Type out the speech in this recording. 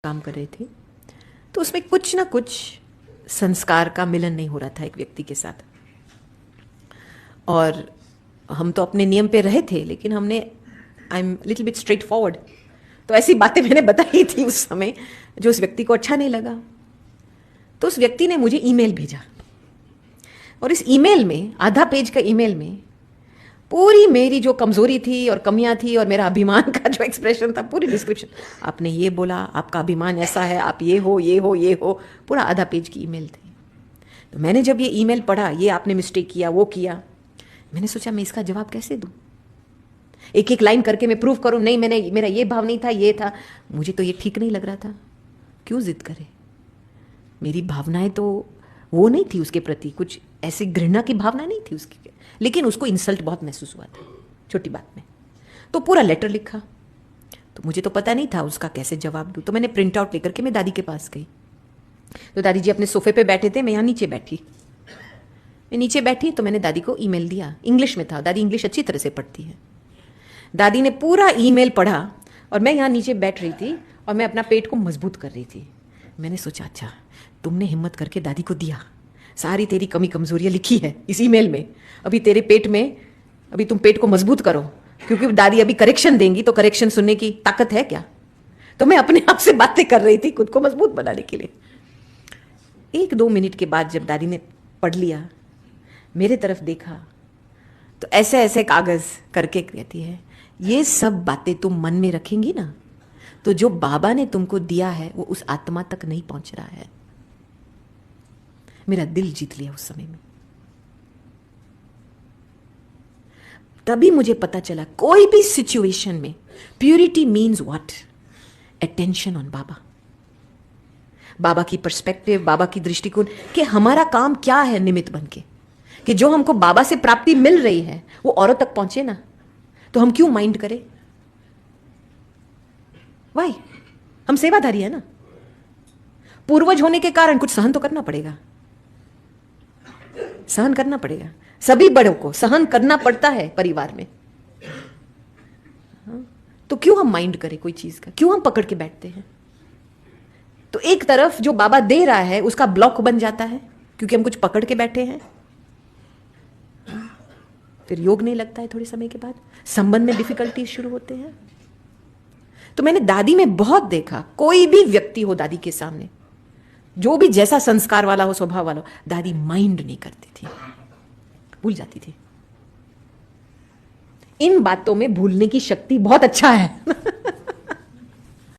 काम कर रहे थे तो उसमें कुछ ना कुछ संस्कार का मिलन नहीं हो रहा था एक व्यक्ति के साथ। और हम तो अपने नियम पे रहे थे, लेकिन हमने I am little bit straight forward, तो ऐसी बातें मैंने बताई थी उस समय जो उस व्यक्ति को अच्छा नहीं लगा। तो उस व्यक्ति ने मुझे ईमेल भेजा और इस ईमेल में, आधा पेज का ईमेल में, पूरी मेरी जो कमजोरी थी और कमियां थी और मेरा अभिमान का जो एक्सप्रेशन था, पूरी डिस्क्रिप्शन। आपने ये बोला, आपका अभिमान ऐसा है, आप ये हो ये हो ये हो, पूरा आधा पेज की ईमेल थी। तो मैंने जब ये ईमेल पढ़ा, ये आपने मिस्टेक किया, वो किया, मैंने सोचा मैं इसका जवाब कैसे दूं। एक एक लाइन करके मैं प्रूव करूं, नहीं मैंने, मेरा ये भाव नहीं था, ये था, मुझे तो ये ठीक नहीं लग रहा था। क्यों जिद करे? मेरी भावनाएं तो वो नहीं थी उसके प्रति, कुछ ऐसी घृणा की भावना नहीं थी उसकी, लेकिन उसको इंसल्ट बहुत महसूस हुआ था छोटी बात में। तो पूरा लेटर लिखा, तो मुझे तो पता नहीं था उसका कैसे जवाब दूं। तो मैंने प्रिंट आउट लेकर के मैं दादी के पास गई। तो दादी जी अपने सोफे पे बैठे थे, मैं यहाँ नीचे बैठी। मैं नीचे बैठी तो मैंने दादी को ईमेल दिया, इंग्लिश में था, दादी इंग्लिश अच्छी तरह से पढ़ती है। दादी ने पूरा ईमेल पढ़ा और मैं यहाँ नीचे बैठ रही थी और मैं अपना पेट को मजबूत कर रही थी। मैंने सोचा, अच्छा तुमने हिम्मत करके दादी को दिया, सारी तेरी कमी कमजोरियां लिखी है इस ईमेल में, अभी तेरे पेट में, अभी तुम पेट को मजबूत करो, क्योंकि दादी अभी करेक्शन देंगी, तो करेक्शन सुनने की ताकत है क्या? तो मैं अपने आप से बातें कर रही थी खुद को मजबूत बनाने के लिए। 1-2 मिनट के बाद जब दादी ने पढ़ लिया, मेरे तरफ देखा, तो ऐसे ऐसे कागज करके कहती है, ये सब बातें तुम मन में रखेंगी ना, तो जो बाबा ने तुमको दिया है वो उस आत्मा तक नहीं पहुंच रहा है। मेरा दिल जीत लिया उस समय में। तभी मुझे पता चला, कोई भी सिचुएशन में purity means what? Attention on बाबा, बाबा की पर्सपेक्टिव, बाबा की दृष्टिकोण, कि हमारा काम क्या है निमित्त बन के, कि जो हमको बाबा से प्राप्ति मिल रही है वो औरों तक पहुंचे ना, तो हम क्यों माइंड करें? वाई? हम सेवाधारी है ना, पूर्वज होने के कारण कुछ सहन तो करना पड़ेगा, सहन करना पड़ेगा। सभी बड़ों को सहन करना पड़ता है परिवार में। तो क्यों हम माइंड करें कोई चीज का, क्यों हम पकड़ के बैठते हैं? तो एक तरफ जो बाबा दे रहा है उसका ब्लॉक बन जाता है, क्योंकि हम कुछ पकड़ के बैठे हैं। फिर योग नहीं लगता है, थोड़े समय के बाद संबंध में डिफिकल्टी शुरू होते हैं। तो मैंने दादी में बहुत देखा, कोई भी व्यक्ति हो दादी के सामने, जो भी जैसा संस्कार वाला हो, स्वभाव वाला हो, दादी माइंड नहीं करती थी, भूल जाती थी। इन बातों में भूलने की शक्ति बहुत अच्छा है